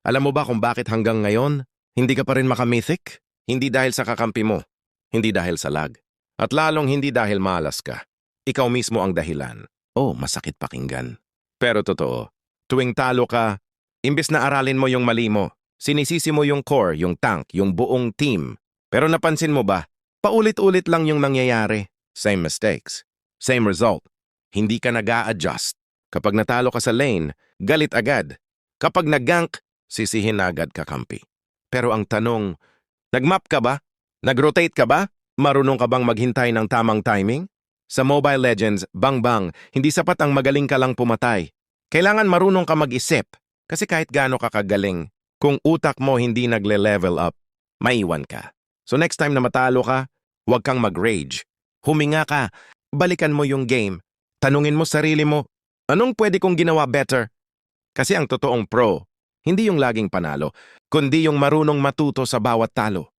Alam mo ba kung bakit hanggang ngayon, hindi ka pa rin makamythic? Hindi dahil sa kakampi mo, hindi dahil sa lag, at lalong hindi dahil malas ka. Ikaw mismo ang dahilan. Oh, masakit pakinggan. Pero totoo, tuwing talo ka, imbes na aralin mo yung mali mo, sinisisi mo yung core, yung tank, yung buong team. Pero napansin mo ba, paulit-ulit lang yung nangyayari. Same mistakes, same result. Hindi ka nag-a-adjust. Kapag natalo ka sa lane, galit agad. Kapag nag-gank, sisihin na agad kakampi. Pero ang tanong, nag-map ka ba? Nag-rotate ka ba? Marunong ka bang maghintay ng tamang timing? Sa Mobile Legends, bang-bang, hindi sapat ang magaling ka lang pumatay. Kailangan marunong ka mag-isip. Kasi kahit gaano ka kagaling, kung utak mo hindi nagle-level up, maiwan ka. So next time na matalo ka, huwag kang mag-rage. Huminga ka, balikan mo yung game. Tanungin mo sarili mo, anong pwede kong ginawa better? Kasi ang totoong pro, hindi yung laging panalo, kundi yung marunong matuto sa bawat talo.